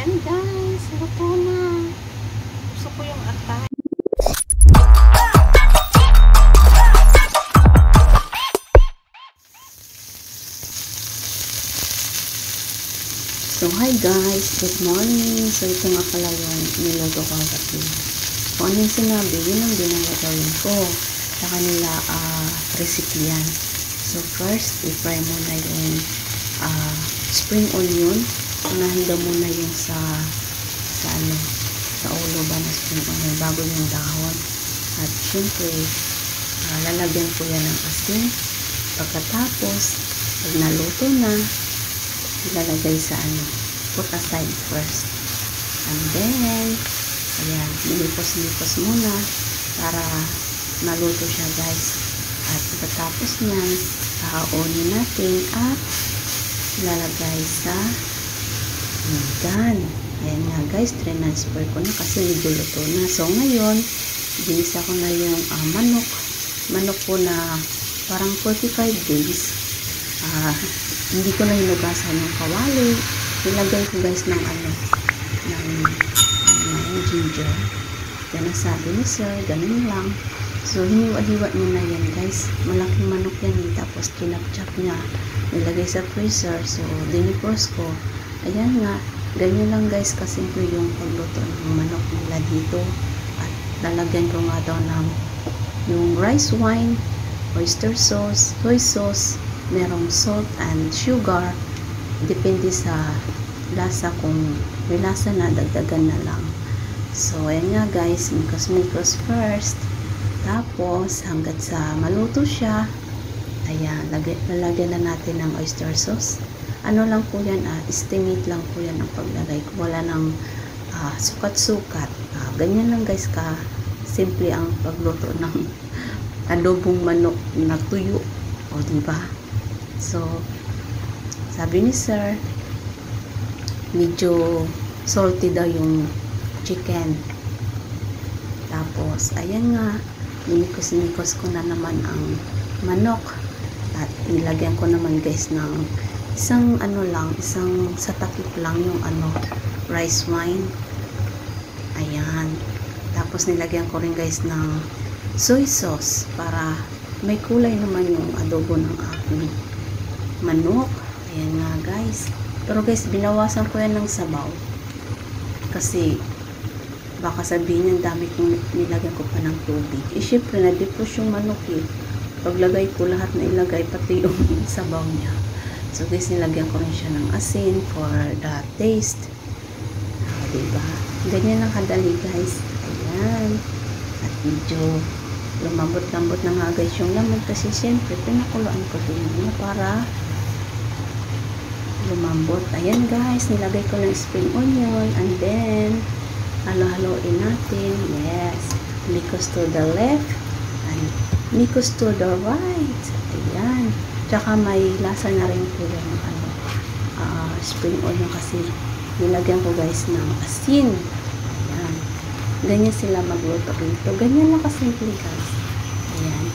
Ayan guys, luto na. Gusto ko yung atay. So hi guys, good morning. So ito nga pala yung niloto ko kasi kung ano yung sinabi, yun ang din ang gagawin ko sa kanila recipe yan. So first, i-fry muna yung spring onion. Unahin daw muna yung sa ulo ba na spring onion bago yung dahon. At syempre, lalagyan ko yan ng asin. Pagkatapos, pag naluto na, ilalagay sa put aside first. And then, ayan, nilipos-lipos muna para maluto siya guys. At pagkatapos nyan, kakaunin natin at ilalagay sa gan. Ayan nga guys, transfer ko na kasi medyo luto na. So ngayon, ginisa ko na yung manok ko na parang 45 days. Hindi ko na hinugasan yung kawali. Nilagay ko guys ng ginger. Yan ang sabi ni sir, ganun lang. So hiniwa-hiwa niya na yan guys. Malaking manok yan. Tapos kinap-chop niya. Nilagay sa freezer. So dinipros ko. Ayan nga. Ganyan lang guys kasimple yung pagluto ng manok nila dito. At lalagyan ko nga daw ng yung rice wine, oyster sauce, soy sauce, merong salt and sugar. Depende sa lasa, kung may lasa na, dagdagan na lang. So ayan nga guys, mikos first. Tapos hanggat sa maluto siya, ayan, lalagyan na natin ng oyster sauce. Ano lang po yan, estimate lang po yan ang paglagay ko. Wala nang sukat-sukat. Ganyan lang guys ka simple ang pagluto ng adobong manok na tuyo. O diba? So, sabi ni sir, medyo salty daw yung chicken. Tapos, ayan nga, minikos ko na naman ang manok. At nilagyan ko naman guys ng isang sa takip lang yung rice wine. Ayan. Tapos nilagyan ko rin guys ng soy sauce para may kulay naman yung adobo ng aking manok. Ayan nga guys. Pero guys, binawasan ko yan ng sabaw. Kasi baka sabihin niya dami kong nilagyan ko pa ng tubig. Syempre na-defrost yung manok Paglagay ko lahat na ilagay, pati yung sabaw niya. So guys, nilagyan ko rin siya ng asin for the taste. Diba? Ganyan lang kadali guys. Ayan. At medyo lumambot-lambot na nga guys yung laman kasi siyempre pinakuluan ko din para lumambot. Ayan guys, nilagay ko ng spring onion and then halo-haloin natin. Yes, mikos to the left and mikos to the right. Ayan, tsaka may lasa na rin po yung spring onion kasi nilagyan ko guys ng asin. Ayan, ganyan sila magluto rito. Ganyan lang kasimple guys. Ayan,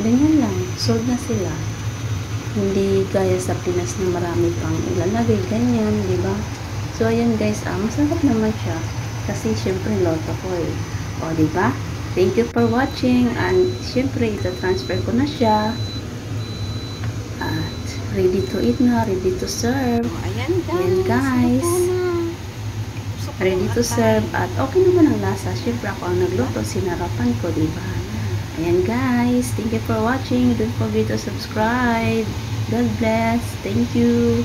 ganyan lang, sold na sila. Hindi gaya sa Pinas na marami pang ilalagay, ganyan, diba? So ayan guys, masarap naman siya kasi syempre loto ko o diba? Thank you for watching and syempre ito transfer ko na siya at ready to eat na, ready to serve. Ayan guys, ready to serve at okay naman ang lasa. Syempre ako ang nagluto, sinarapan ko, diba? Ayan guys, thank you for watching. Don't forget to subscribe. God bless. Thank you.